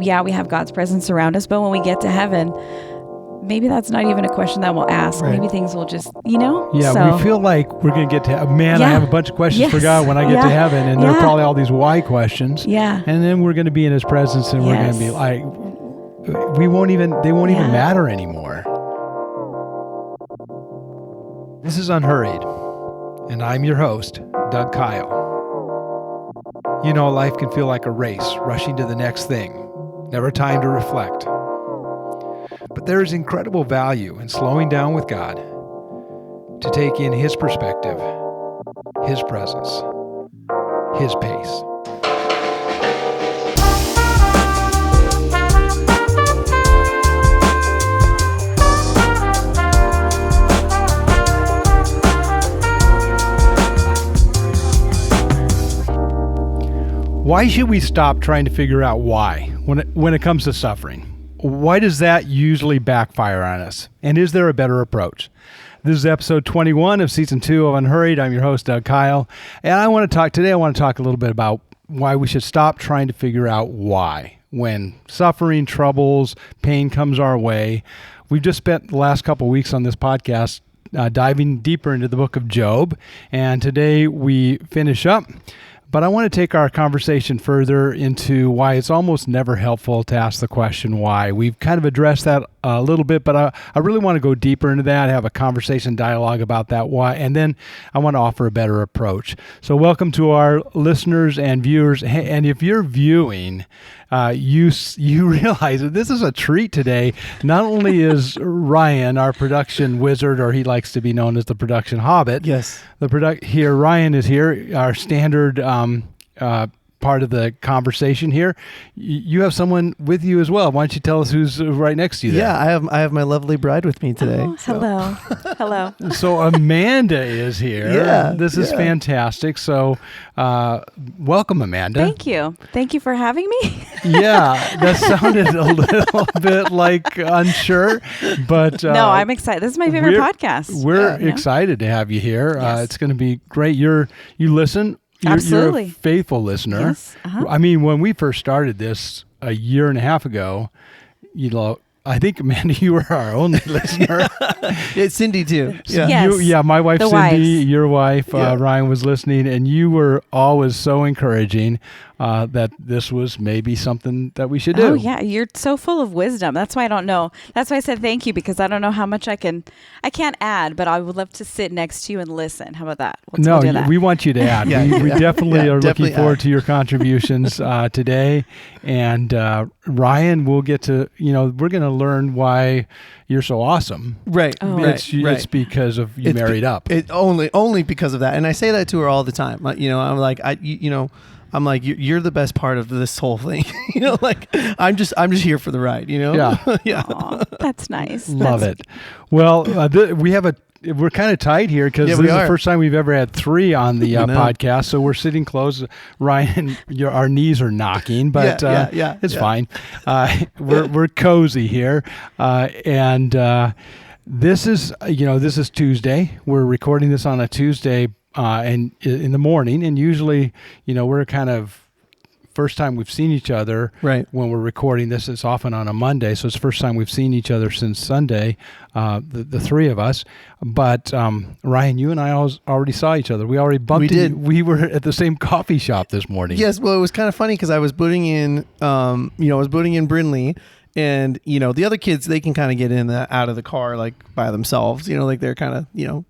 yeah, we have God's presence around us, but when we get to heaven, maybe that's not even a question that we'll ask. Right. Maybe things will just, you know? Yeah, So, we feel like we're going to get to I have a bunch of questions for Yes. God when I get to heaven, and there are Yeah. probably all these why questions. Yeah. And then we're going to be in his presence, and we're going to be like, they won't even matter anymore. This is Unhurried, and I'm your host, Doug Kyle. You know, life can feel like a race, rushing to the next thing, never time to reflect. But there is incredible value in slowing down with God to take in His perspective, His presence, His pace. Why should we stop trying to figure out why when it comes to suffering? Why does that usually backfire on us? And is there a better approach? This is episode 21 of season 2 of Unhurried. I'm your host, Doug Kyle. And I want to talk a little bit about why we should stop trying to figure out why. When suffering, troubles, pain comes our way. We've just spent the last couple of weeks on this podcast diving deeper into the book of Job. And today we finish up. But I want to take our conversation further into why it's almost never helpful to ask the question why. We've kind of addressed that a little bit, but I really want to go deeper into that, have a conversation, dialogue about that why, and then I want to offer a better approach. So welcome to our listeners and viewers. And if you're viewing, you realize that this is a treat today. Not only is Ryan our production wizard, or he likes to be known as the production hobbit. Yes. Ryan is here, our standard part of the conversation here. You have someone with you as well. Why don't you tell us who's right next to you there? Yeah, I have my lovely bride with me today. Oh, hello. Hello. So Amanda is here. Yeah. This is fantastic. So welcome, Amanda. Thank you. Thank you for having me. Yeah, that sounded a little bit like unsure, but No, I'm excited. This is my favorite podcast. We're excited to have you here. Yes. It's going to be great. You listen. Absolutely. You're a faithful listener. Yes. Uh-huh. I mean, when we first started this a year and a half ago, I think, Amanda, you were our only listener. It's Cindy too. Yeah. Yes. My wife, The Cindy, wives. your wife, Yeah. Ryan, was listening, and you were always so encouraging that this was maybe something that we should do. Oh, yeah. You're so full of wisdom. That's why I don't know. That's why I said thank you, because I don't know how much I can't add, but I would love to sit next to you and listen. How about that? We'll do that. We want you to add. Yeah, we definitely are definitely looking forward add. to your contributions today. And Ryan, we'll get to, we're going to learn why you're so awesome. Right. Oh. Right. It's because of you married up. It only because of that, and I say that to her all the time. I'm like, I'm like, you're the best part of this whole thing. I'm just here for the ride. Yeah. Yeah. Aw, that's nice. Love it. Well, we're kind of tight here because Yeah, this we is the are. first time we've ever had 3 on the I know. podcast. So we're sitting close. Ryan, our knees are knocking, but Yeah. it's fine. We're cozy here, and this is Tuesday. We're recording this on a Tuesday, and in the morning. And usually, we're kind of first time we've seen each other. Right. When we're recording this, it's often on a Monday, so it's the first time we've seen each other since Sunday, the 3 of us. But Ryan, you and I already saw each other. We already bumped. We did. We were at the same coffee shop this morning. Yes. Well, it was kind of funny because I was booting in, Brindley, and the other kids, they can kind of get in out of the car like by themselves. They're kind of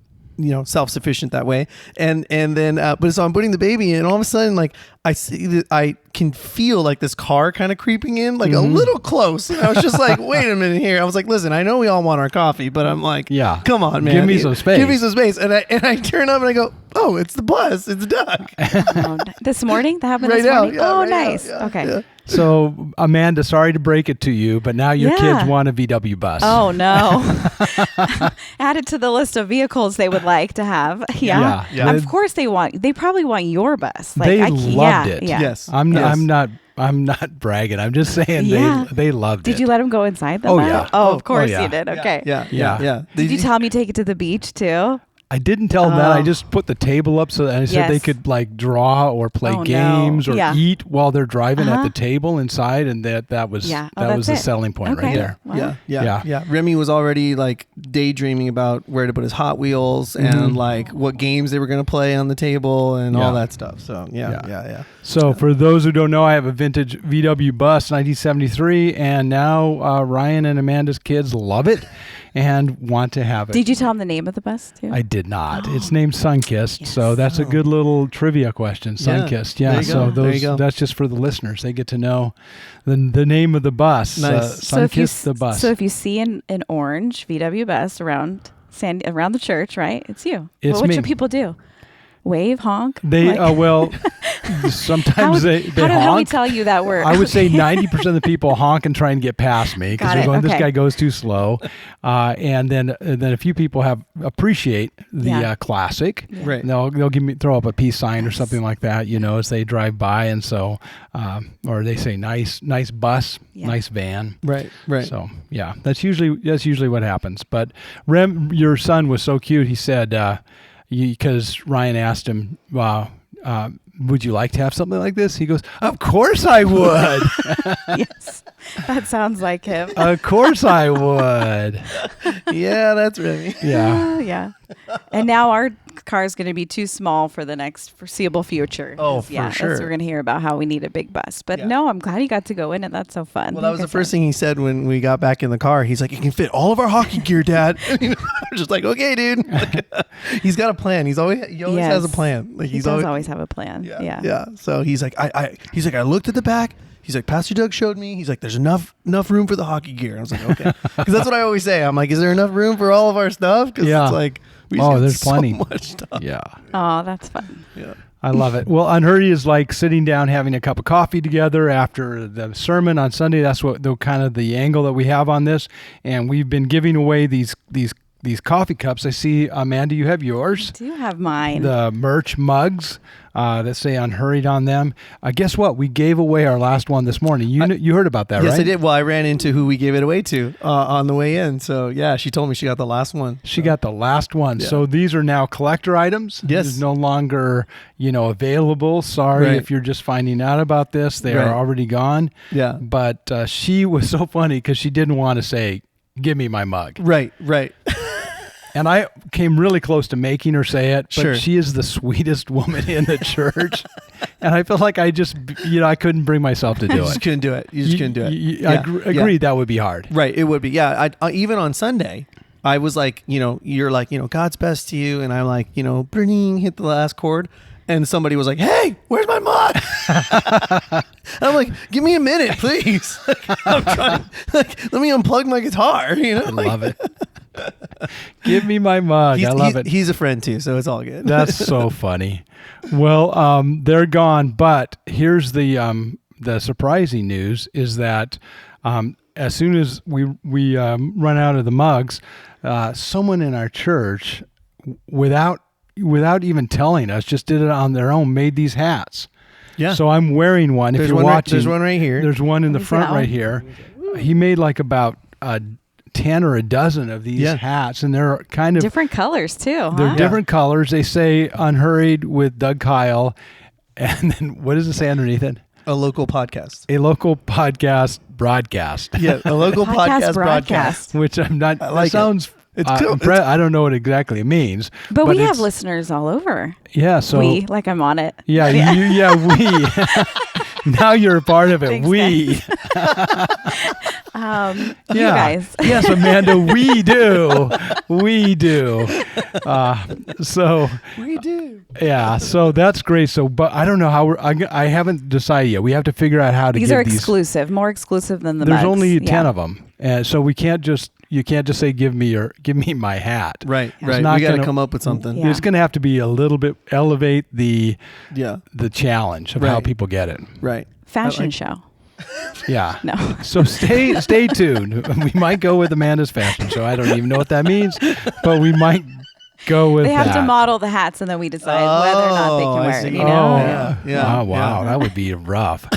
self-sufficient that way. And then, but so I'm putting the baby in, and all of a sudden, like, I see that I can feel like this car kind of creeping in, like a little close. And I was just like, wait a minute here. I was like, listen, I know we all want our coffee, but I'm like, Yeah. come on, man. Give me some space. Give me some space. And I turn up and I go, oh, it's the bus. It's Doug. This morning? That happened Right this now. morning? Yeah, Oh, right now. nice. Yeah, Okay. yeah. So Amanda, sorry to break it to you, but now your Yeah. kids want a VW bus. Oh, no. Added to the list of vehicles they would like to have. Yeah. Yeah. Of course they probably want your bus. Like, They loved it. Yeah. Yes. I'm Yes. not bragging. I'm just saying Yeah. they loved it. Did you let them go inside the Oh, bus? yeah. Oh, Oh, of course yeah. you did. Okay. Yeah. Yeah. Yeah. Did you tell me to take it to the beach too? I didn't tell them that. I just put the table up so that I said they Yes. could like draw or play Oh, no. games or Yeah. eat while they're driving at Uh-huh. the table inside, and that was Yeah. Oh, that was the that's it. selling point Okay. right there. Wow. Yeah. Remy was already like daydreaming about where to put his Hot Wheels and like what games they were going to play on the table and all Yeah. that stuff. So yeah. So for those who don't know, I have a vintage VW bus, 1973, and now Ryan and Amanda's kids love it and want to have it. Did you tell them the name of the bus too? I did not. It's named Sunkissed, so that's a good little trivia question. Sunkissed, There yeah. you So go. There you go. that's just for the listeners. They get to know the name of the bus. Nice. Sunkissed the bus. So if you see an orange VW bus around the church, right? It's you. It's what me. should people do? Wave, honk. They Like- well, sometimes they how do we honk. tell you that word? I would say 90% of the people honk and try and get past me because Got they're it. going, this Okay. guy goes too slow. And then a few people appreciate the Yeah. classic. Right. And they'll throw up a peace sign or something like that, as they drive by. And so, or they say nice bus, Yeah. nice van. Right. So yeah, that's usually what happens. But Rem, your son was so cute. He said, because Ryan asked him, would you like to have something like this? He goes, of course I would. Yes, that sounds like him. Of course I would. Yeah, that's Remy. Yeah. Yeah. And now our car is going to be too small for the next foreseeable future. Oh, for yeah, sure. So we're going to hear about how we need a big bus. But Yeah. no, I'm glad you got to go in it. That's so fun. Well, that was the first thing he said when we got back in the car. He's like, "You can fit all of our hockey gear, Dad." I'm just like, "Okay, dude." He's got a plan. He always has a plan. Like He does always have a plan. Yeah. So he's like, I looked at the back. He's like, Pastor Doug showed me. He's like, there's enough room for the hockey gear. I was like, okay, because that's what I always say. I'm like, is there enough room for all of our stuff? Because Yeah. it's like, we just got there's so plenty. much stuff. Yeah. Oh, that's fun. Yeah. I love it. Well, Unhurried is like sitting down, having a cup of coffee together after the sermon on Sunday. That's what the kind of the angle that we have on this. And we've been giving away these coffee cups. I see, Amanda, you have yours. I do have mine. The merch mugs that say Unhurried on them. Guess what? We gave away our last one this morning. You heard about that, Yes, right? I did. Well, I ran into who we gave it away to on the way in. So yeah, she told me she got the last one. She got the last one. Yeah. So these are now collector items. Yes. It's no longer, available. Sorry Right. if you're just finding out about this. They Right. are already gone. Yeah. But she was so funny because she didn't want to say, "Give me my mug." Right. And I came really close to making her say it, but Sure. she is the sweetest woman in the church. And I felt like I just, I couldn't bring myself to do You it. just couldn't do it. You just couldn't do it. I Yeah. agreed that would be hard. Right. It would be. Yeah. Even on Sunday, I was like, you're like, God's best to you. And I'm like, bring, hit the last chord. And somebody was like, "Hey, where's my mug?" And I'm like, "Give me a minute, please. I'm trying. Let me unplug my guitar." I love it. Give me my mug. I love it. He's a friend too, so it's all good. That's so funny. Well, they're gone, but here's the surprising news is that as soon as we run out of the mugs, someone in our church, without even telling us, just did it on their own, made these hats. Yeah. So I'm wearing one. There's If you're one watching, there's one right here. There's one in the Let me see front that right one. here. He made like about 10 or a dozen of these Yeah. hats, and they're kind of Different colors too. they're Huh? different colors. They say Unhurried with Doug Kyle. And then what does it say underneath it? A local podcast. A local podcast broadcast. Yeah, a local podcast broadcast. Which I'm not, I like it. sounds, It's cool. I don't know what exactly it means. But we have it's- listeners all over. Yeah, so. Like I'm on it. Yeah, we. Now you're a part of it. Thanks, We. You guys. Yes, Amanda, we do. We do. So. We do. Yeah, so that's great. So, but I don't know how I haven't decided yet. We have to figure out how to These give are these. exclusive, more exclusive than the There's mugs. only 10 Yeah. of them, and so you can't just say give me my hat. Right, It's right. not We got to gonna- come up with something. Yeah. It's going to have to be a little bit elevate the Yeah. challenge of how Right. people get it. Right. Fashion I like- show. Yeah. No. So stay tuned. We might go with Amanda's fashion show. I don't even know what that means, but we might go with They have that. to model the hats and then we decide whether or not they Oh, can I wear it. see. You Oh, know? Yeah. wow! That would be rough.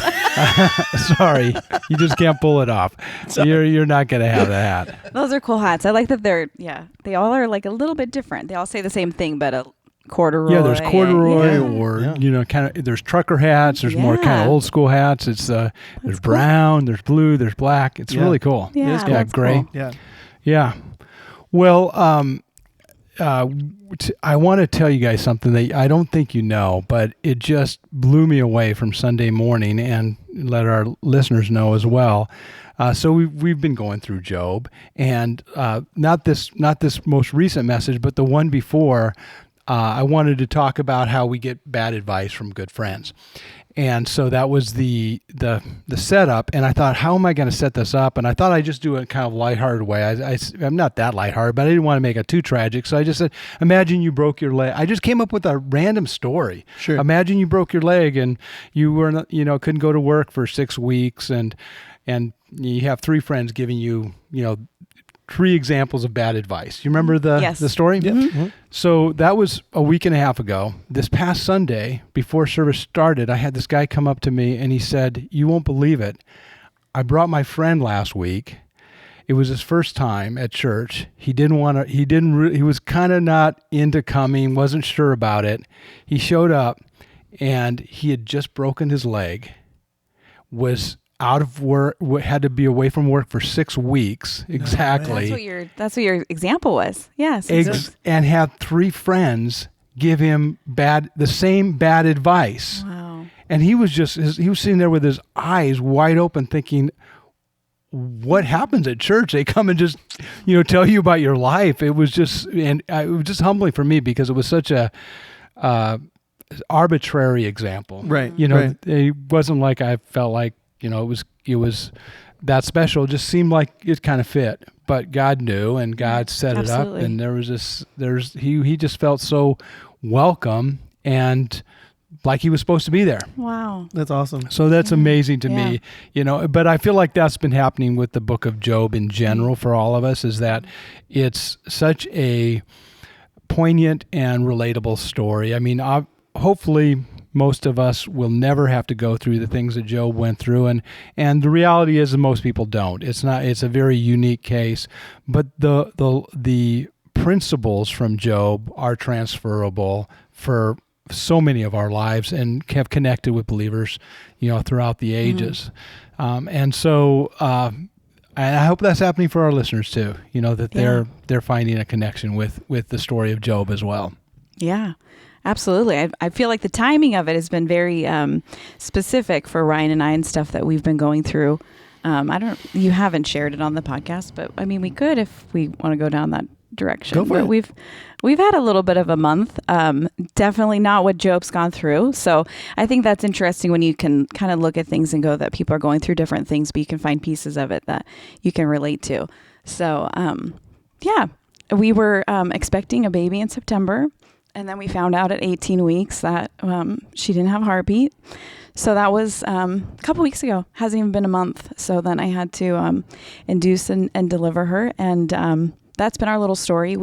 Sorry, you just can't pull it off. You're not going to have the hat. Those are cool hats. I like that they all are like a little bit different. They all say the same thing, but a corduroy. Yeah, there's corduroy Yeah. kind of, there's trucker hats. There's more kind of old school hats. It's there's brown, there's blue, there's black. It's really cool. Yeah, cool. that's gray. cool. Yeah. Yeah. Well, I want to tell you guys something that I don't think you know, but it just blew me away from Sunday morning, and let our listeners know as well. So we've been going through Job, and not this most recent message, but the one before. I wanted to talk about how we get bad advice from good friends. And so that was the setup. And I thought, how am I going to set this up? And I thought I'd just do it in kind of lighthearted way. I'm not that lighthearted, but I didn't want to make it too tragic. So I just said, imagine you broke your leg. I just came up with a random story. Sure. Imagine you broke your leg and you were, couldn't go to work for 6 weeks, and you have 3 friends giving you, 3 examples of bad advice. You remember the story? Yeah. Mm-hmm. So that was a week and a half ago. This past Sunday, before service started, I had this guy come up to me and he said, "You won't believe it. I brought my friend last week. It was his first time at church. He was kind of not into coming, wasn't sure about it. He showed up and he had just broken his leg, was out of work, had to be away from work for 6 weeks exactly. That's what your example was. Yes. And had 3 friends give him the same bad advice. Wow. And he was sitting there with his eyes wide open, thinking, "What happens at church? They come and just, tell you about your life." It was just humbling for me because it was such a arbitrary example. Right. Right. It wasn't like I felt like. It was that special. It just seemed like it kind of fit, but God knew, and God set it up, and he just felt so welcome and like he was supposed to be there. Wow. That's awesome. So that's amazing to me, but I feel like that's been happening with the book of Job in general for all of us, is that it's such a poignant and relatable story. I mean, hopefully most of us will never have to go through the things that Job went through, and the reality is that most people don't. It's a very unique case, but the principles from Job are transferable for so many of our lives and have connected with believers, throughout the ages. And so I hope that's happening for our listeners too, that they're finding a connection with the story of Job as well. Yeah. Absolutely. I feel like the timing of it has been very specific for Ryan and I and stuff that we've been going through. You haven't shared it on the podcast, but I mean, we could if we want to go down that direction. Go for it. We've had a little bit of a month. Definitely not what Job's gone through. So I think that's interesting when you can kind of look at things and go that people are going through different things, but you can find pieces of it that you can relate to. So, we were expecting a baby in September. And then we found out at 18 weeks that she didn't have a heartbeat. So that was a couple weeks ago. Hasn't even been a month. So then I had to induce and deliver her. And that's been our little story.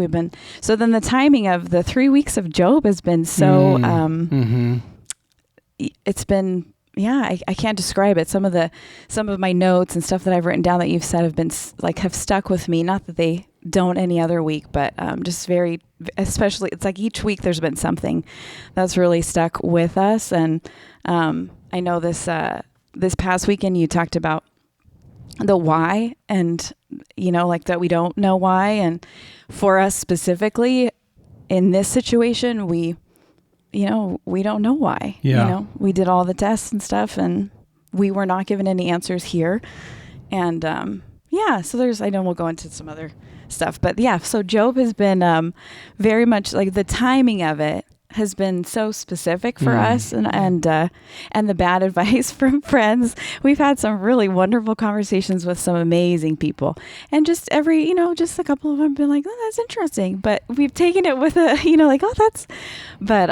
So then the timing of the 3 weeks of Job has been so, it's been, I can't describe it. Some of my notes and stuff that I've written down that you've said have stuck with me. Not that they don't any other week, but just very, especially, it's like each week there's been something that's really stuck with us. And I know this past weekend you talked about the why, and like that we don't know why. And for us specifically in this situation, we don't know why. Yeah. We did all the tests and stuff, and we were not given any answers here. And so I know we'll go into some other stuff, but so Job has been very much like the timing of it has been so specific for us, and the bad advice from friends. We've had some really wonderful conversations with some amazing people, and just just a couple of them have been like, "Oh, that's interesting," but we've taken it with a like, "Oh, that's," but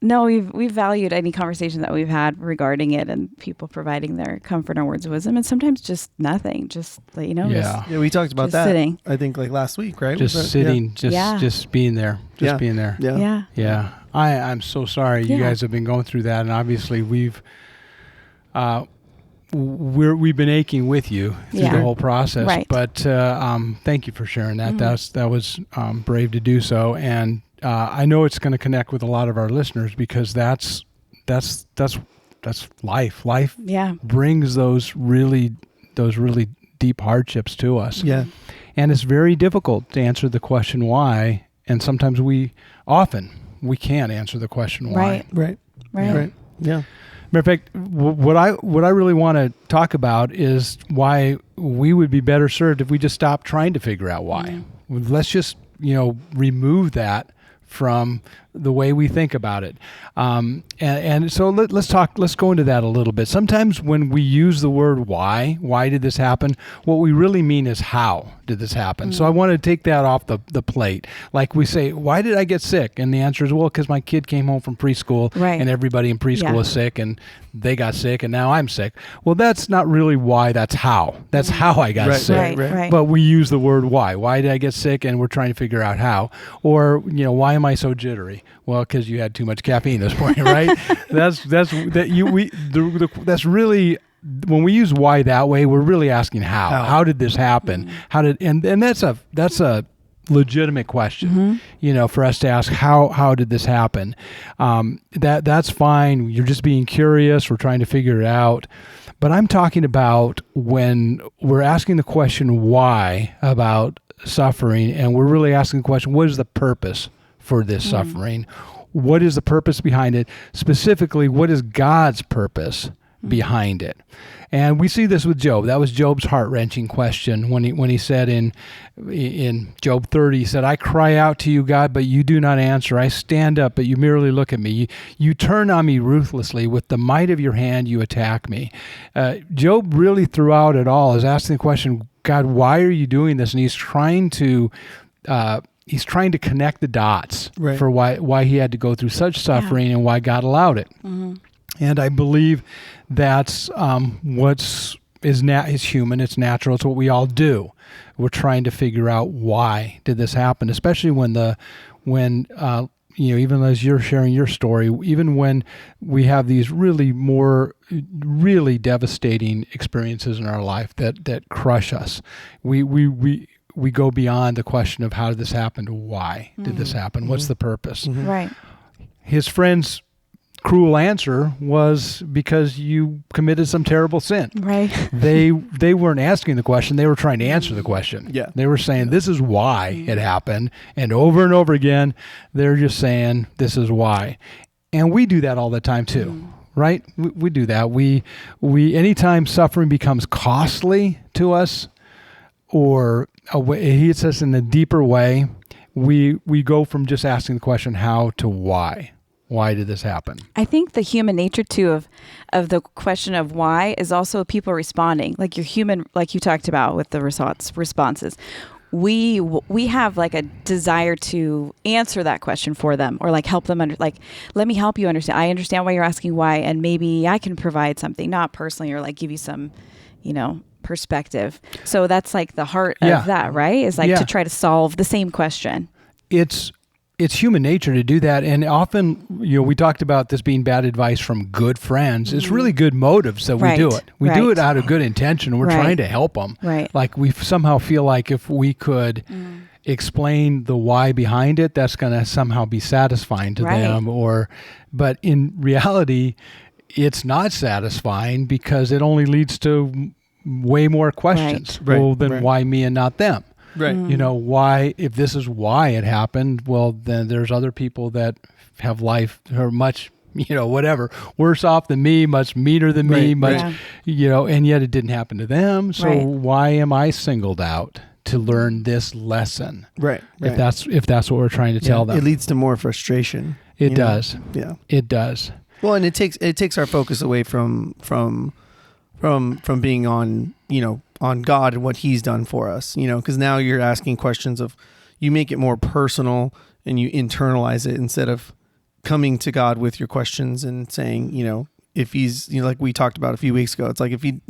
no, we've valued any conversation that we've had regarding it, and people providing their comfort and words of wisdom, and sometimes just nothing, just we talked about that. Sitting. I think like last week, right? Just sitting, just being there, being there. Yeah. I'm so sorry you guys have been going through that, and obviously we've we've been aching with you through the whole process. Right. But thank you for sharing that. That was brave to do so, and I know it's going to connect with a lot of our listeners because that's life. Life brings those really deep hardships to us. Yeah. And it's very difficult to answer the question why, and sometimes we can't answer the question why. Right. Yeah. Matter of fact, what I really want to talk about is why we would be better served if we just stopped trying to figure out why. Let's just remove that from the way we think about it. And so let's go into that a little bit. Sometimes when we use the word why did this happen? What we really mean is how did this happen? So I want to take that off the plate. Like we say, why did I get sick? And the answer is, well, because my kid came home from preschool and everybody in preschool is sick and they got sick and now I'm sick. Well, that's not really why, that's how. That's how I got sick. Right. But we use the word why. Why did I get sick? And we're trying to figure out how. Or, why am I so jittery? Well, because you had too much caffeine this morning, right? That's really, when we use why that way, we're really asking how. How did this happen? And that's a legitimate question, for us to ask how did this happen? That's fine. You're just being curious. We're trying to figure it out. But I'm talking about when we're asking the question why about suffering, and we're really asking the question, what is the purpose for this suffering? What is the purpose behind it? Specifically, what is God's purpose behind it? And we see this with Job. That was Job's heart-wrenching question when he said in Job 30, he said, I cry out to you, God, but you do not answer. I stand up, but you merely look at me. You turn on me ruthlessly. With the might of your hand, you attack me. Job really throughout it all is asking the question, God, why are you doing this? And he's trying to connect the dots for why he had to go through such suffering and why God allowed it. And I believe that's is human. It's natural. It's what we all do. We're trying to figure out why did this happen, especially when even as you're sharing your story, even when we have these really devastating experiences in our life that crush us, we go beyond the question of how did this happen to why did this happen? What's the purpose? Right. His friend's cruel answer was because you committed some terrible sin. Right. They weren't asking the question. They were trying to answer the question. Yeah. They were saying, this is why it happened. And over again, they're just saying, this is why. And we do that all the time too. Right? We do that. We anytime suffering becomes costly to us, or it hits us in a deeper way, we go from just asking the question how to why. Why did this happen? I think the human nature too of the question of why is also people responding. Like you're human, like you talked about with the responses. We have like a desire to answer that question for them, or like help them let me help you understand. I understand why you're asking why, and maybe I can provide something, not personally, or like give you some, perspective. So that's like the heart of that, right? Is like to try to solve the same question. It's human nature to do that. And often, we talked about this being bad advice from good friends. It's really good motives that we do it. We do it out of good intention. We're trying to help them. Right. Like we somehow feel like if we could explain the why behind it, that's going to somehow be satisfying to them. But in reality, it's not satisfying because it only leads to way more questions. Well, then why me and not them? Right. Why, if this is why it happened, well, then there's other people that have life or much, whatever, worse off than me, much meaner than me, and yet it didn't happen to them. So why am I singled out to learn this lesson? Right. If that's what we're trying to tell them. It leads to more frustration. It does. Yeah. It does. Well, and it takes our focus away from being on God and what he's done for us, because now you're asking questions you make it more personal and you internalize it instead of coming to God with your questions and saying, if he's, like we talked about a few weeks ago, it's like if he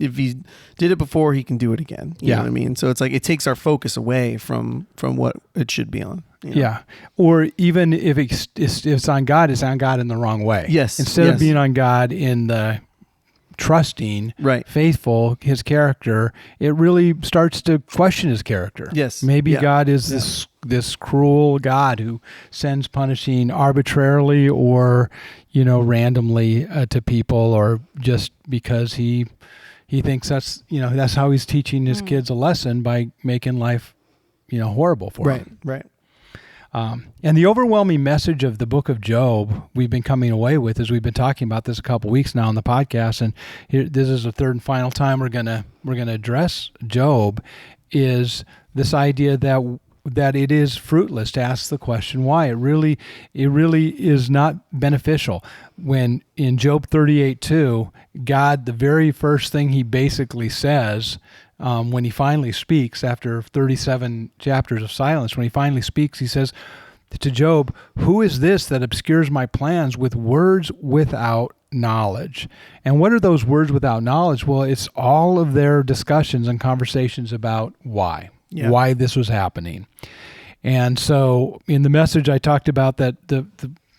did it before, he can do it again. You know what I mean? So it's like it takes our focus away from what it should be on. Yeah. Or even if it's on God, it's on God in the wrong way. Yes. Instead of being on God in the trusting, Right. faithful, his character, it really starts to question his character. Yes. Maybe Yeah. God is this cruel God who sends punishing arbitrarily or, randomly to people, or just because he thinks that's how he's teaching his kids a lesson by making life, horrible for them. Right. And the overwhelming message of the book of Job we've been coming away with, as we've been talking about this a couple weeks now on the podcast, and this is the third and final time we're gonna address Job, is this idea that it is fruitless to ask the question why. It really is not beneficial. When in Job 38:2, God, the very first thing he basically says, when he finally speaks after 37 chapters of silence, when he finally speaks, he says to Job, "Who is this that obscures my plans with words without knowledge?" And what are those words without knowledge? Well, it's all of their discussions and conversations about why this was happening. And so in the message, I talked about that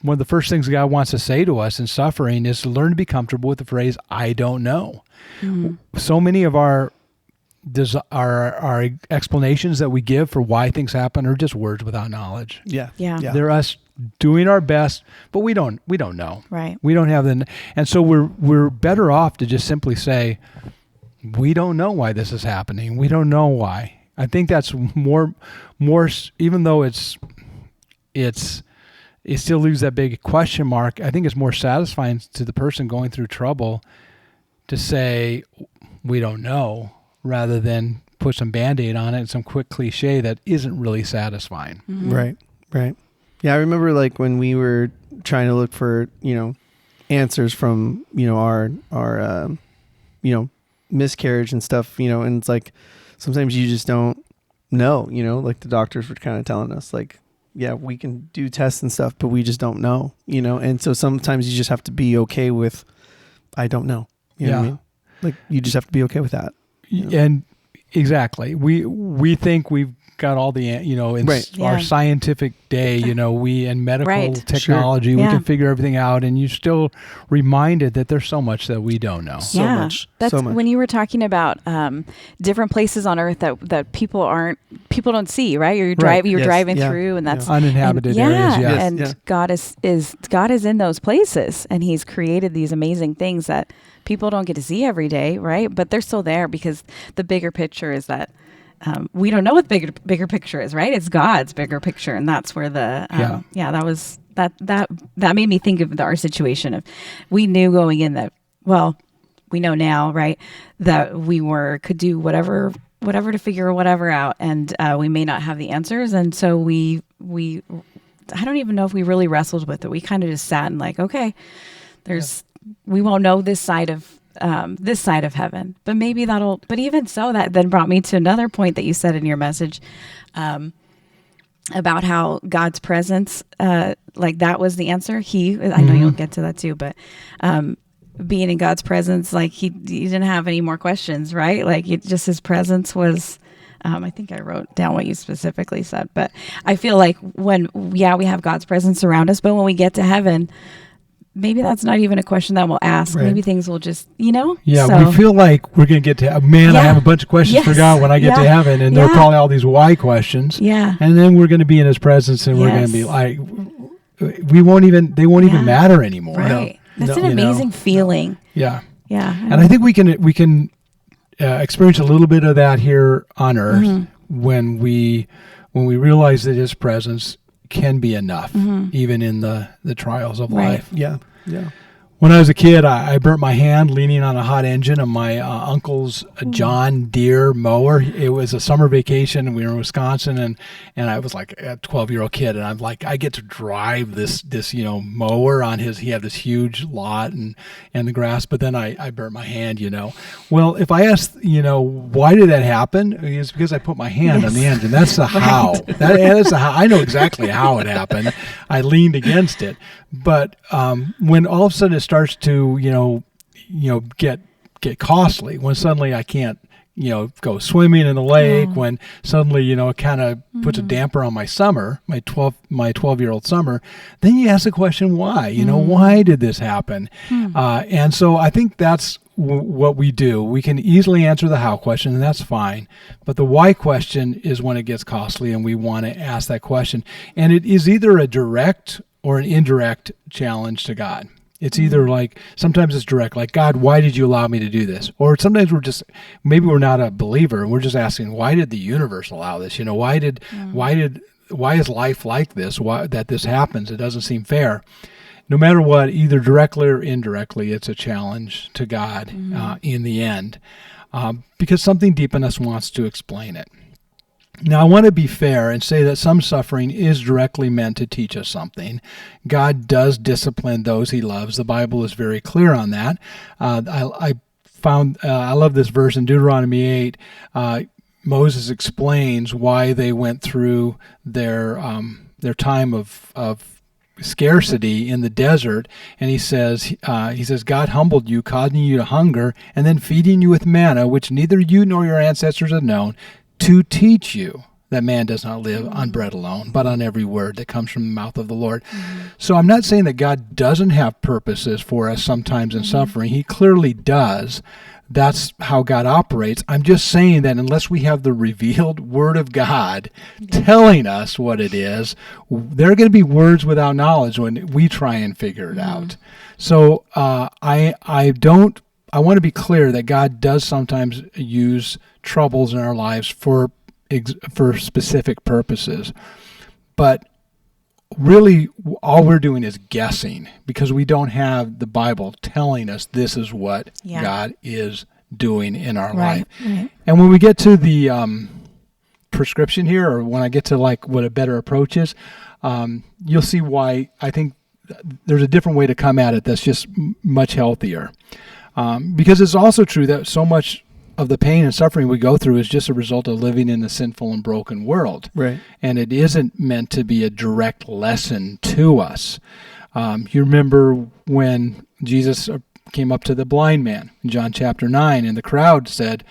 one of the first things God wants to say to us in suffering is to learn to be comfortable with the phrase, "I don't know." Mm-hmm. So many of our explanations that we give for why things happen are just words without knowledge. Yeah. They're us doing our best, but we don't know. Right. We don't have and so we're better off to just simply say, we don't know why this is happening. We don't know why. I think that's more, even though it still leaves that big question mark. I think it's more satisfying to the person going through trouble to say, we don't know, rather than put some Band-Aid on it and some quick cliche that isn't really satisfying. Mm-hmm. Right. Yeah, I remember like when we were trying to look for, answers from, our miscarriage and stuff, and it's like sometimes you just don't know, like the doctors were kind of telling us like, yeah, we can do tests and stuff, but we just don't know, and so sometimes you just have to be okay with, I don't know. You know what I mean? Like you just have to be okay with that. And exactly, we think we've got all the in our scientific day, we in medical technology, we can figure everything out, and you're still reminded that there's so much that we don't know. So much. That's when you were talking about different places on Earth that people don't see, right? You're driving through, and that's uninhabited areas. And God is in those places, and He's created these amazing things that people don't get to see every day, right? But they're still there because the bigger picture is that we don't know what the bigger picture is, right? It's God's bigger picture, and that's where that made me think of our situation. Of we knew going in that, well, we know now, right, that we could do whatever to figure whatever out, and we may not have the answers, and so we I don't even know if we really wrestled with it. We kind of just sat and like, okay, we won't know this side of heaven, but maybe but even so, that then brought me to another point that you said in your message, about how God's presence, like that was the answer. I know you'll get to that too, but, being in God's presence, like he didn't have any more questions, right? Like just his presence was, I think I wrote down what you specifically said, but I feel like when we have God's presence around us, but when we get to heaven, maybe that's not even a question that we'll ask. Right. Maybe things will just, Yeah, so. We feel like we're going to get to, I have a bunch of questions for God when I get to heaven, and they're probably all these why questions. Yeah. And then we're going to be in his presence, and we're going to be like, they won't even matter anymore. Right. That's an amazing feeling. Yeah. Yeah. And I think we can experience a little bit of that here on earth when we realize that his presence can be enough, even in the trials of life. Yeah. When I was a kid, I burnt my hand leaning on a hot engine of my uncle's John Deere mower. It was a summer vacation, and we were in Wisconsin, and I was like a 12-year-old kid, and I'm like, I get to drive this mower on his. He had this huge lot and the grass, but then I burnt my hand. Well, if I asked, why did that happen? It's because I put my hand on the engine. That's the how. That's the how. I know exactly how it happened. I leaned against it. But when all of a sudden it starts to get costly, when suddenly I can't go swimming in the lake, when suddenly, it kind of puts a damper on my summer, my 12-year-old summer, then you ask the question, why? Why did this happen? And so I think that's what we do. We can easily answer the how question, and that's fine. But the why question is when it gets costly, and we want to ask that question. And it is either a direct or an indirect challenge to God. It's either like, sometimes it's direct, like, God, why did you allow me to do this? Or sometimes maybe we're not a believer, and we're just asking, why did the universe allow this? Why is life like this? Why that this happens? It doesn't seem fair. No matter what, either directly or indirectly, it's a challenge to God in the end, because something deep in us wants to explain it. Now, I want to be fair and say that some suffering is directly meant to teach us something. God does discipline those he loves. The Bible is very clear on that. I love this verse in Deuteronomy 8. Moses explains why they went through their time of scarcity in the desert, and he says, God humbled you, causing you to hunger, and then feeding you with manna, which neither you nor your ancestors had known, to teach you that man does not live on bread alone, but on every word that comes from the mouth of the Lord. So I'm not saying that God doesn't have purposes for us sometimes in suffering. He clearly does. That's how God operates. I'm just saying that unless we have the revealed Word of God telling us what it is, there are going to be words without knowledge when we try and figure it out. So I want to be clear that God does sometimes use troubles in our lives for specific purposes. But really, all we're doing is guessing, because we don't have the Bible telling us this is what God is doing in our life. Right. And when we get to the prescription here, or when I get to like what a better approach is, you'll see why I think there's a different way to come at it that's just much healthier. Because it's also true that so much of the pain and suffering we go through is just a result of living in a sinful and broken world. Right. And it isn't meant to be a direct lesson to us. You remember when Jesus came up to the blind man in John chapter 9, and the crowd said,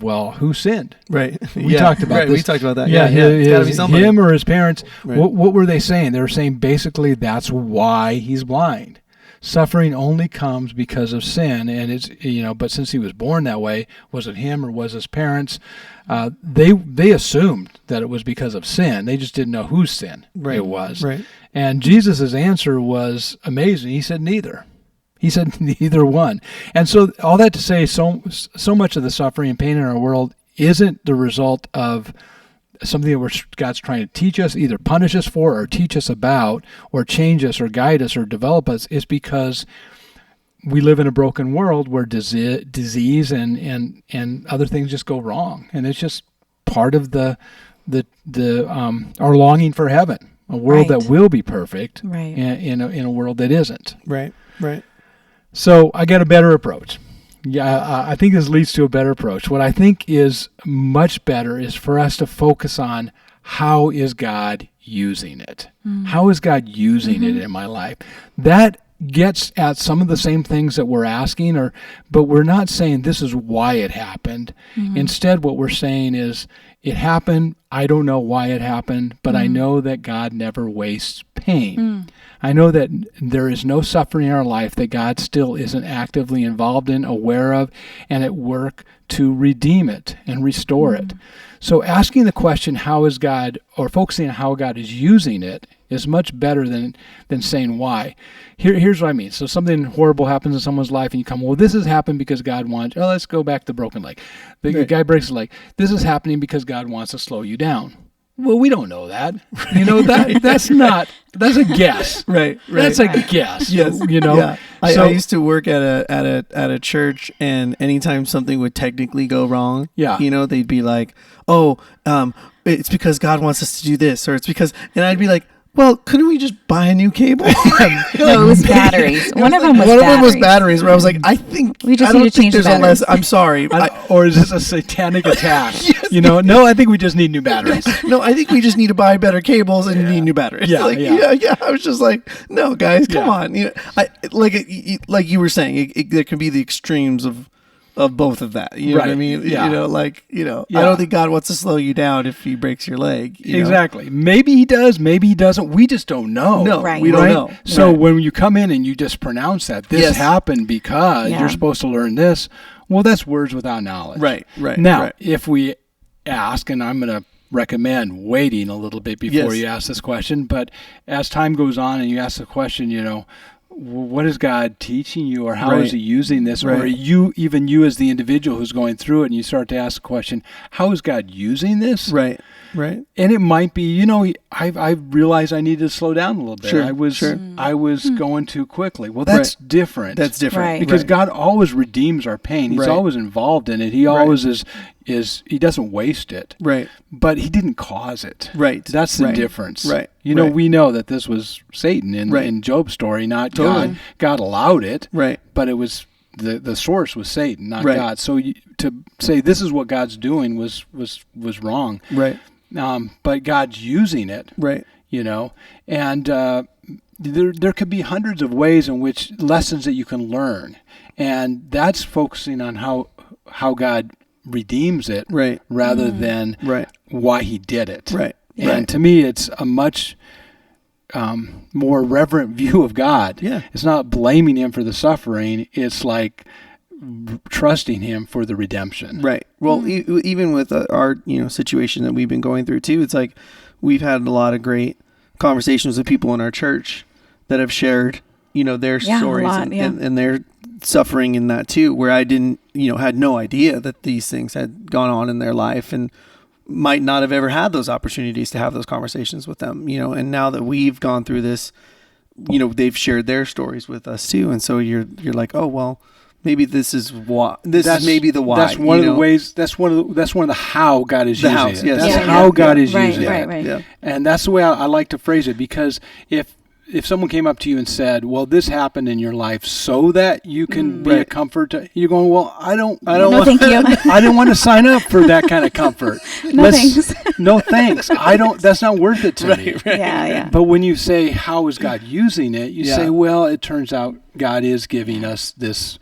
well, who sinned? Right. We talked about this. We talked about that. Yeah. It's got to be somebody. Him or his parents. Right. What were they saying? They were saying basically that's why he's blind. Suffering only comes because of sin, and it's but since he was born that way, was it him or was his parents? They assumed that it was because of sin. They just didn't know whose sin it was. Right. And Jesus' answer was amazing. He said neither. He said neither one. And so all that to say, so much of the suffering and pain in our world isn't the result of something that God's trying to teach us, either punish us for or teach us about or change us or guide us or develop us, is because we live in a broken world where disease and other things just go wrong. And it's just part of the our longing for heaven, a world that will be perfect in a world that isn't. Right. So I got a better approach. Yeah, I think this leads to a better approach. What I think is much better is for us to focus on how is God using it? How is God using it in my life? That gets at some of the same things that we're asking, but we're not saying this is why it happened. Instead, what we're saying is it happened. I don't know why it happened, but I know that God never wastes pain. I know that there is no suffering in our life that God still isn't actively involved in, aware of, and at work to redeem it and restore it. So asking the question, how is God, or focusing on how God is using it, is much better than saying why. Here's what I mean. So something horrible happens in someone's life, and you come, well, this has happened because God wants, let's go back to the broken leg. The guy breaks his leg. This is happening because God wants to slow you down. Well, we don't know that. That's a guess. Right. That's a guess. Yes. Yeah. I used to work at a church, and anytime something would technically go wrong, they'd be like, it's because God wants us to do this, or it's because, and I'd be like, well, couldn't we just buy a new cable? No, it was batteries. One of them was batteries. Where I was like, I think we just need to change the batteries. I'm sorry. Or is this a satanic attack? Yes. No, I think we just need new batteries. No, I think we just need to buy better cables and need new batteries. Yeah. I was just like, no, guys, come on. Like you were saying, there can be the extremes of of both of that. You know what I mean? Yeah. I don't think God wants to slow you down if he breaks your leg. Exactly. Maybe he does, maybe he doesn't. We just don't know. No, Right. we don't know. So when you come in and you just pronounce that this happened because Yeah. you're supposed to learn this, well, that's words without knowledge. Right. Now, if we ask, and I'm going to recommend waiting a little bit before you ask this question, but as time goes on and you ask the question, what is God teaching you, or how is he using this? Or you as the individual who's going through it, and you start to ask the question, how is God using this? Right. And it might be, I realized I needed to slow down a little bit. I was going too quickly. Well, that's different. That's different. Right. Because God always redeems our pain. He's always involved in it. He always is he doesn't waste it. Right. But he didn't cause it. Right. That's the difference. Right. We know that this was Satan in Job's story, not God. God allowed it. Right. But it was the source was Satan, not God. So to say this is what God's doing was wrong. Right. But God's using it. Right. And there could be hundreds of ways in which lessons that you can learn, and that's focusing on how God redeems it, rather than why he did it. Right. And to me, it's a much more reverent view of God. Yeah. It's not blaming him for the suffering. It's like trusting him for the redemption. Right. Well, even with our situation that we've been going through too, it's like we've had a lot of great conversations with people in our church that have shared their stories and their suffering in that too, where I didn't had no idea that these things had gone on in their life, and might not have ever had those opportunities to have those conversations with them, and now that we've gone through this, they've shared their stories with us too. And so you're like, oh, well, maybe this is why. Is maybe the why. That's one of the ways. That's one of the how God is using it. Yes. That's how God is using it. Right. Yeah. And that's the way I like to phrase it, because if someone came up to you and said, well, this happened in your life so that you can be a comfort to, you're going, well, I don't thank you. I didn't want to sign up for that kind of comfort. Thanks. No thanks. That's not worth it to me. Right. Yeah. But when you say, how is God using it? You say, well, it turns out God is giving us this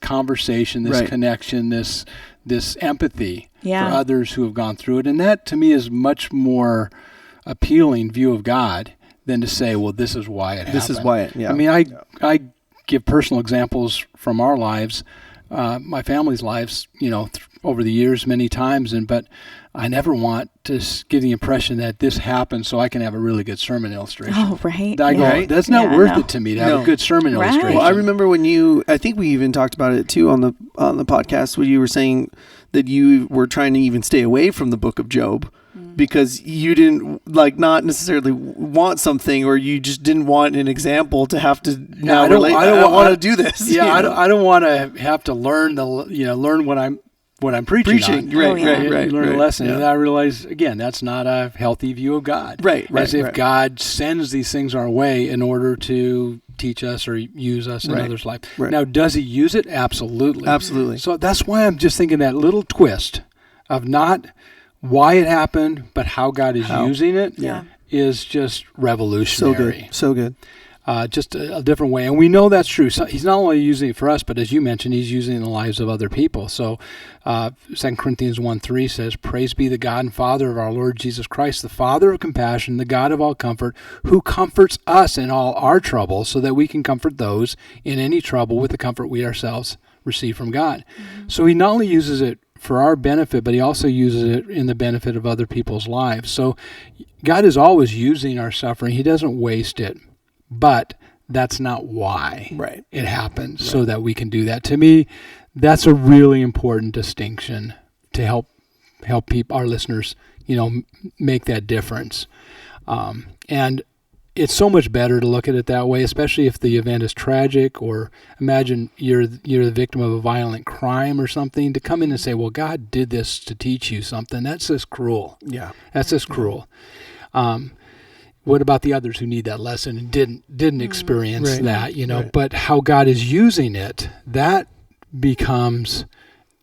conversation, this connection, this empathy for others who have gone through it. And that to me is much more appealing view of God than to say, well, this is why it happened. This is why it, I mean, I give personal examples from our lives, my family's lives, over the years many times, but I never want to give the impression that this happened so I can have a really good sermon illustration. Oh, right. I go, that's not worth it to me to have a good sermon illustration. Well, I remember when I think we even talked about it too on the podcast, where you were saying that you were trying to even stay away from the book of Job, because you didn't not necessarily want something, or you just didn't want an example to have to now relate. I don't want to do this. Yeah, I don't want to have to learn learn what I'm preaching on. Right. Learn a lesson. Yeah. And I realize, again, that's not a healthy view of God. Right. As if God sends these things our way in order to teach us or use us in others' life. Right. Now, does he use it? Absolutely. Absolutely. So that's why I'm just thinking that little twist of not why it happened, but how God is using it is just revolutionary. So good. Just a different way. And we know that's true. So he's not only using it for us, but as you mentioned, he's using it in the lives of other people. So 2 Corinthians 1:3 says, praise be the God and Father of our Lord Jesus Christ, the Father of compassion, the God of all comfort, who comforts us in all our trouble, so that we can comfort those in any trouble with the comfort we ourselves receive from God. Mm-hmm. So he not only uses it for our benefit, but he also uses it in the benefit of other people's lives. So God is always using our suffering. He doesn't waste it. But that's not why it happens, so that we can do that. To me, that's a really important distinction to help our listeners, make that difference. And it's so much better to look at it that way, especially if the event is tragic, or imagine you're the victim of a violent crime or something, to come in and say, well, God did this to teach you something. That's just cruel. Yeah. That's just cruel. What about the others who need that lesson and didn't experience that, but how God is using it, that becomes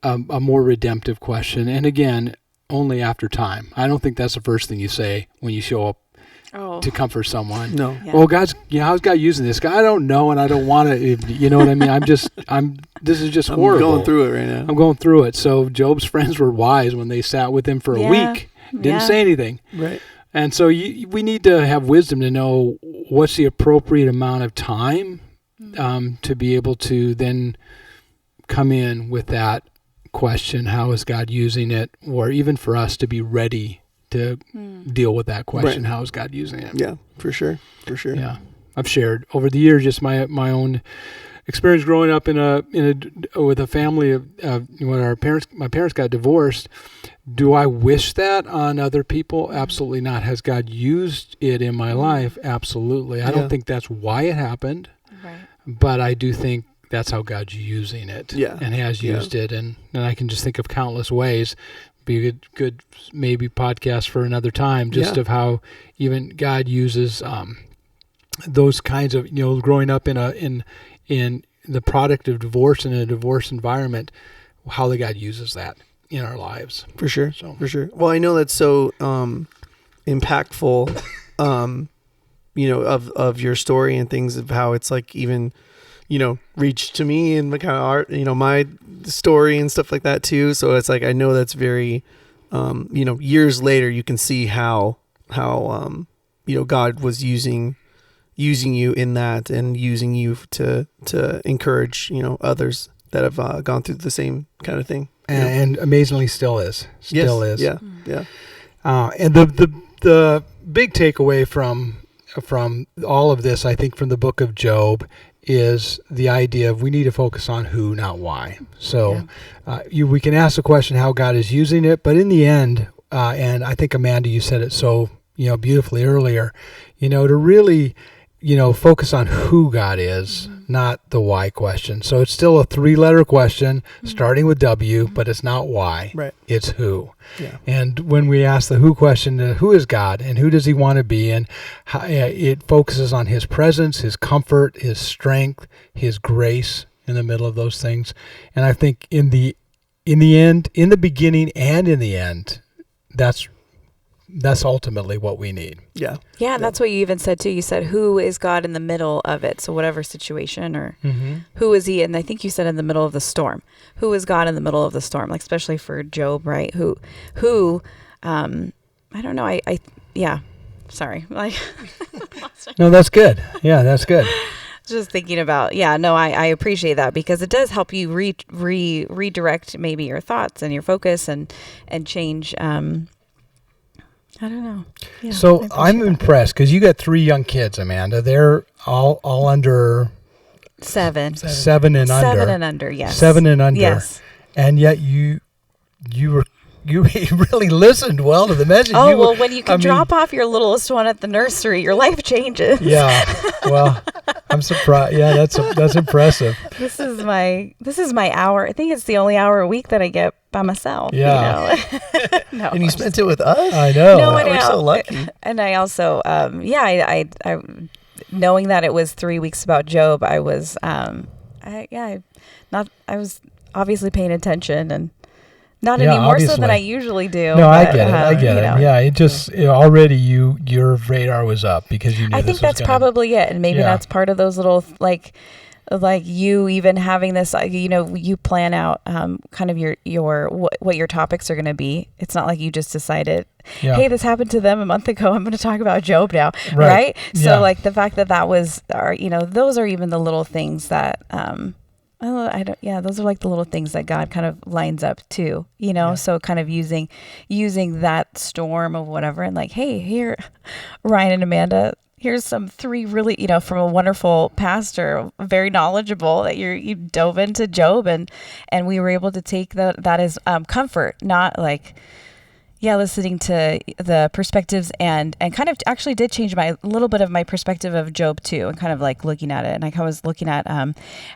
a more redemptive question. And again, only after time. I don't think that's the first thing you say when you show up to comfort someone. No. Yeah. Well, how's God using this guy? I don't know, and I don't want to. You know what I mean? This is just horrible. I'm going through it right now. I'm going through it. So Job's friends were wise when they sat with him for a week, didn't say anything. Right. And so we need to have wisdom to know what's the appropriate amount of time to be able to then come in with that question, how is God using it? Or even for us to be ready to deal with that question, how is God using it? Yeah, for sure. Yeah. I've shared over the years just my own experience growing up with a family of when my parents got divorced. Do I wish that on other people? Absolutely not. Has God used it in my life? Absolutely. I don't think that's why it happened, but I do think that's how God's using it and has used it. And I can just think of countless ways. Be a good maybe podcast for another time, just of how even God uses those kinds of, growing up in the product of divorce in a divorce environment, how the God uses that in our lives. For sure. For sure. Well, I know that's so impactful, of your story and things of how it's like even, reached to me and my kind of art, my story and stuff like that too. So it's like, I know that's very, years later you can see how God was using you in that and using you to encourage, others that have gone through the same kind of thing. And amazingly still is. Is. Yeah. Yeah. And the big takeaway from all of this, I think, from the book of Job is the idea of we need to focus on who, not why. So we can ask the question how God is using it, but in the end, and I think, Amanda, you said it so beautifully earlier, to really focus on who God is, not the why question. So it's still a 3-letter question starting with W, but it's not why. Right. It's who. Yeah. And when we ask the who question, who is God and who does he want to be? And how, it focuses on his presence, his comfort, his strength, his grace in the middle of those things. And I think in the end, in the beginning and in the end, that's ultimately what we need. Yeah. Yeah, and that's what you even said too. You said, who is God in the middle of it? So whatever situation or who is he? And I think you said in the middle of the storm. Who is God in the middle of the storm? Like, especially for Job, right? Who, I don't know. Sorry. Like, no, that's good. Yeah, that's good. Just thinking about, I appreciate that because it does help you redirect maybe your thoughts and your focus and change, I don't know. Yeah, so I'm impressed because you got 3 young kids, Amanda. They're all under 7. 7 and under. 7 and under, yes. 7 and under. Yes. And yet you really listened well to the message. Oh, when you can drop off your littlest one at the nursery, your life changes. Yeah. Well, I'm surprised. Yeah, that's impressive. This is my hour. I think it's the only hour a week that I get by myself. Yeah. No, and you spent it with us? I know. No, we're so lucky. And I also, I knowing that it was 3 weeks about Job, I was, I was obviously paying attention and not any more so than I usually do. No, I get it. Yeah, it just already your radar was up because you knew. I think that's probably it, and maybe that's part of those little like you even having this. You plan out kind of your what your topics are going to be. It's not like you just decided, hey, this happened to them a month ago. I'm going to talk about Job now, right? So like the fact that was, those are even the little things that. Those are like the little things that God kind of lines up too, so kind of using that storm of whatever and like, hey, here, Ryan and Amanda, here's some 3 really, from a wonderful pastor, very knowledgeable that you dove into Job and we were able to take that as comfort, not like, listening to the perspectives and kind of actually did change a little bit of my perspective of Job too, and kind of like looking at it. And I was looking at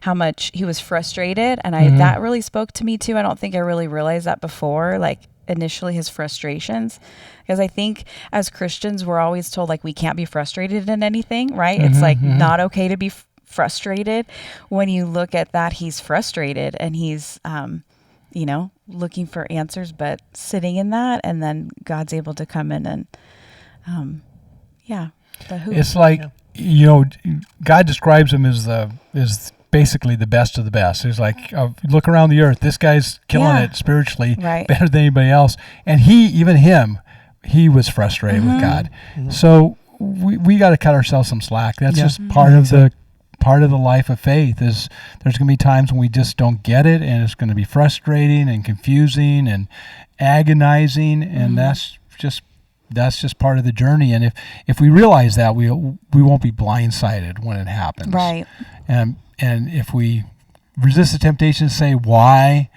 how much he was frustrated, and that really spoke to me too. I don't think I really realized that before, like initially his frustrations, because I think as Christians we're always told like we can't be frustrated in anything, right? It's like not okay to be frustrated. When you look at that, he's frustrated and he's looking for answers, but sitting in that, and then God's able to come in and, Yeah. The who. It's like, God describes him as basically the best of the best. He's like, look around the earth. This guy's killing it spiritually better than anybody else. And he was frustrated with God. Mm-hmm. So we got to cut ourselves some slack. That's just part of the life of faith. Is there's going to be times when we just don't get it, and it's going to be frustrating and confusing and agonizing, and that's just part of the journey. And if we realize that, we won't be blindsided when it happens. Right. And if we resist the temptation to say why,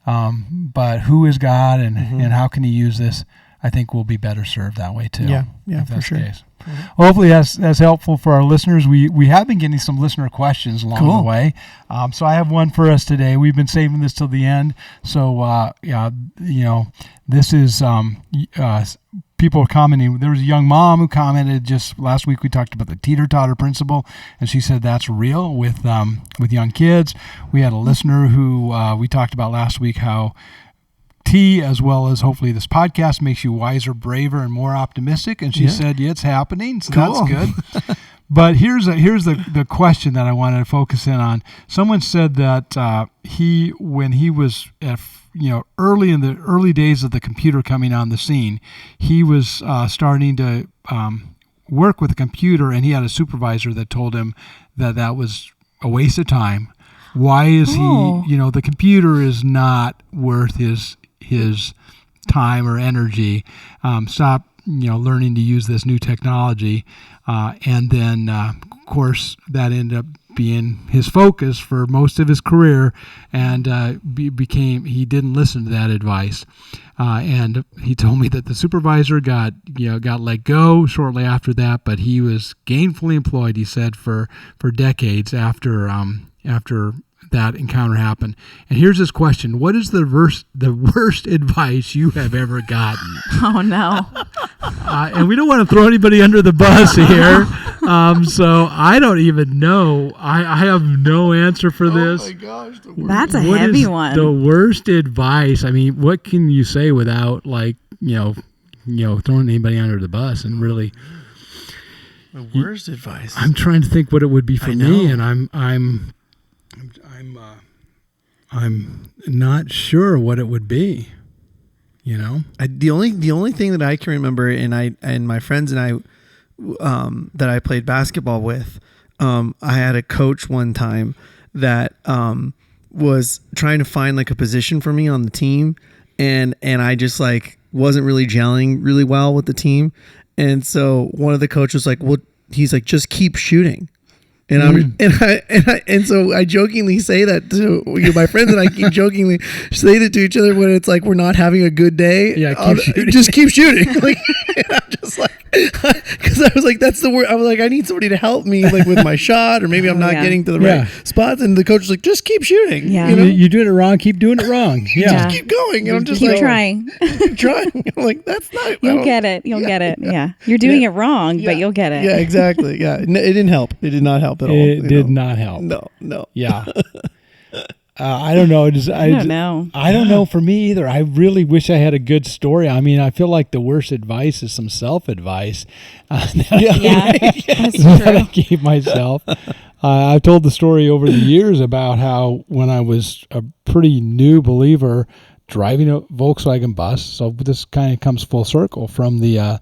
but who is God and how can he use this, I think we'll be better served that way too. Yeah, if for that's sure. The case. Well, hopefully that's helpful for our listeners. We have been getting some listener questions along the way. So I have one for us today. We've been saving this till the end. So this is people are commenting. There was a young mom who commented just last week. We talked about the teeter-totter principle, and she said that's real with young kids. We had a listener who we talked about last week how tea, as well as hopefully this podcast, makes you wiser, braver, and more optimistic. And she said, it's happening. So that's good. But here's the question that I wanted to focus in on. Someone said that when he was at early in the early days of the computer coming on the scene, he was starting to work with a computer, and he had a supervisor that told him that was a waste of time. Why is he? The computer is not worth his time or energy. Stop learning to use this new technology, and then of course that ended up being his focus for most of his career, and he didn't listen to that advice, and he told me that the supervisor got let go shortly after that, but he was gainfully employed, he said, for decades after that encounter happened. And here's his question: what is the worst advice you have ever gotten? Oh no! And we don't want to throw anybody under the bus here, so I don't even know. I have no answer for this. Oh my gosh, that's a heavy one. The worst advice. I mean, what can you say without throwing anybody under the bus and really? The worst advice. I'm trying to think what it would be for me, and I'm not sure what it would be. The only thing that I can remember, and my friends and I that I played basketball with, I had a coach one time that was trying to find like a position for me on the team, and I just wasn't really gelling really well with the team, and so one of the coaches was like, well, he's like, just keep shooting. And so I jokingly say that to my friends, and I keep jokingly say that to each other when it's like we're not having a good day. Yeah, keep shooting. Just keep shooting. I'm just because I was like, that's the word. I was like, I need somebody to help me with my shot, or maybe I'm not getting to the right spots. And the coach was like, just keep shooting. Yeah, you're doing it wrong. Keep doing it wrong. Yeah, just keep going. And I'm just keep trying. Keep trying. I'm like, that's not. You'll get it. You'll get it. Yeah, you're doing it wrong, but you'll get it. Yeah, exactly. Yeah, it didn't help. It did not help at all. It did not help. No. Yeah. I don't know. I don't know. I don't know for me either. I really wish I had a good story. I mean, I feel like the worst advice is some self-advice that's true. that I gave myself. I've told the story over the years about how when I was a pretty new believer driving a Volkswagen bus, so this kind of comes full circle from the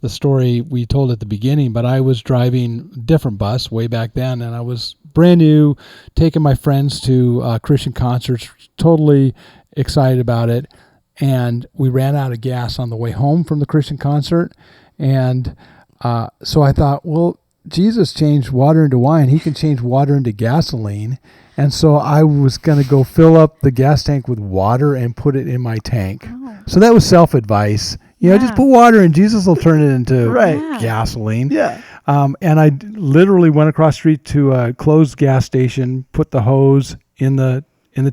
story we told at the beginning, but I was driving a different bus way back then, and I was brand new, taking my friends to Christian concerts, totally excited about it, and we ran out of gas on the way home from the Christian concert, and so I thought, well, Jesus changed water into wine. He can change water into gasoline. And so I was going to go fill up the gas tank with water and put it in my tank. Oh. So that was self-advice. Just put water in. Jesus will turn it into gasoline. Yeah. And I literally went across the street to a closed gas station, put the hose in the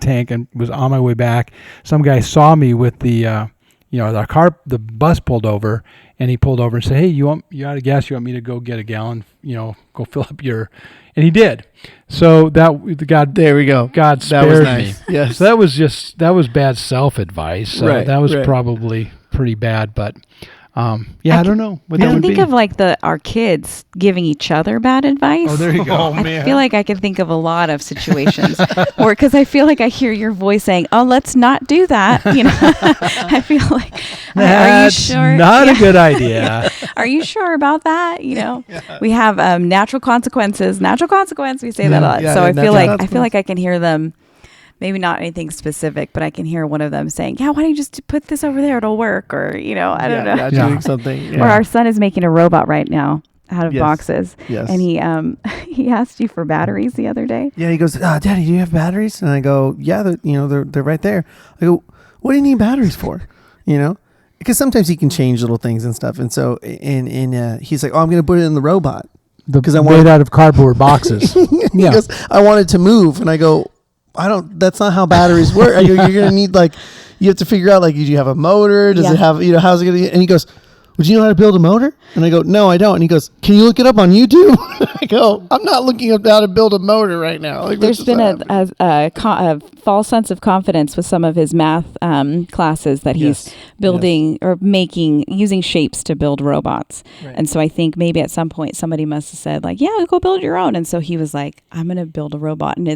tank, and was on my way back. Some guy saw me with the bus pulled over, and he pulled over and said, "Hey, you out of gas? You want me to go get a gallon? Go fill up your." And he did. So God, there we go. God spared me. Yes. So that was bad self-advice. So that was probably pretty bad. But I don't know what I that can would think be. of like our kids giving each other bad advice. Oh, there you go. I feel like I can think of a lot of situations, or because I feel like I hear your voice saying, "Oh, let's not do that." I feel like, are you sure? Not a good idea. Are you sure about that? We have natural consequences. Natural consequence. We say that a lot. Yeah, So I feel natural like I can hear them. Maybe not anything specific, but I can hear one of them saying, "Yeah, why don't you just put this over there? It'll work." Or I don't know. Doing something. Or our son is making a robot right now out of Yes. boxes. Yes. And he asked you for batteries the other day. Yeah, he goes, Daddy, do you have batteries? And I go, yeah, they're right there. I go, what do you need batteries for? Because sometimes he can change little things and stuff. And so, he's like, oh, I'm going to put it in the robot. Because I'm made out of cardboard boxes. He goes, I want it to move. And I go, that's not how batteries work. I go, you're going to need you have to figure out do you have a motor? Does it have, how's it going to, and he goes, would you know how to build a motor? And I go, no, I don't. And he goes, can you look it up on YouTube? I go, I'm not looking up how to build a motor right now. There's been a false sense of confidence with some of his math classes that he's building or using shapes to build robots. Right. And so I think maybe at some point somebody must have said go build your own. And so he was like, I'm going to build a robot and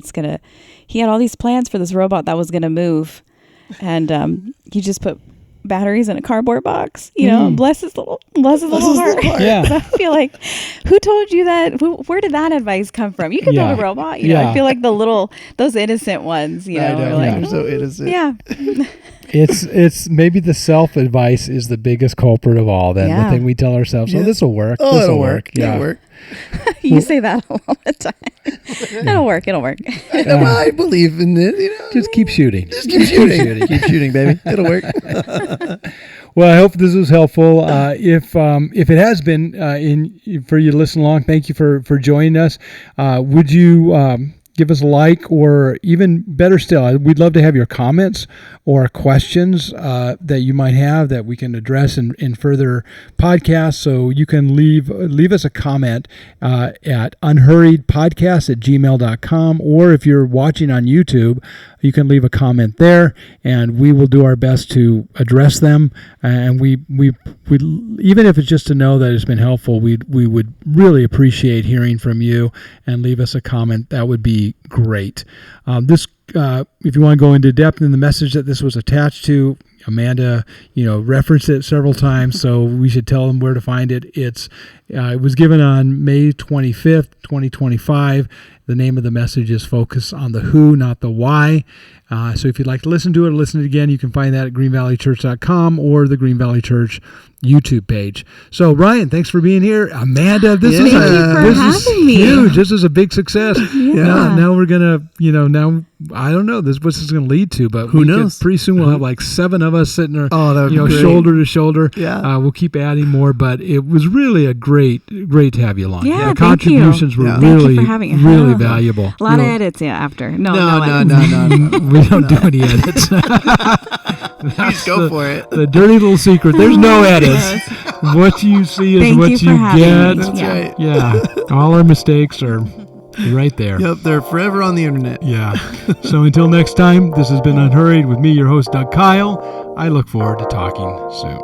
he had all these plans for this robot that was going to move. And he just put batteries in a cardboard box, bless his little heart. Yeah. I feel like, who told you that? Where did that advice come from? You can build a robot. I feel like those innocent ones, They're so innocent. Yeah. It's maybe the self-advice is the biggest culprit of all. Then the thing we tell ourselves, this will work. Oh, this will work. Yeah. It'll work. You say that all the time. It'll work. I believe in it. Just keep shooting. Keep shooting, baby. It'll work. Well, I hope this was helpful. If it has been for you to listen along, thank you for joining us. Would you give us a like, or even better still, we'd love to have your comments or questions that you might have that we can address in further podcasts. So you can leave us a comment at unhurriedpodcast@gmail.com, or if you're watching on YouTube, you can leave a comment there, and we will do our best to address them. And we even if it's just to know that it's been helpful, we would really appreciate hearing from you, and leave us a comment. That would be great. If you want to go into depth in the message that this was attached to, Amanda, referenced it several times, so we should tell them where to find it. It was given on May 25th, 2025. The name of the message is Focus on the Who, not the Why. So if you'd like to listen to it or listen to it again, you can find that at greenvalleychurch.com or the Green Valley Church YouTube page. So, Ryan, thanks for being here. Amanda, this is huge. This is a big success. Now we're going to, now I don't know what's this going to lead to, but who knows? Pretty soon we'll have 7 of us sitting there, great. shoulder to shoulder. Yeah. We'll keep adding more, but it was really a great to have you along. Yeah, contributions were really, really valuable. A lot of edits after. No. We don't do any edits. Please go for it. The dirty little secret. There's no edits. What you see is what you get. That's right. Yeah. All our mistakes are right there. Yep, they're forever on the internet. Yeah. So until next time, this has been Unhurried with me, your host, Doug Kyle. I look forward to talking soon.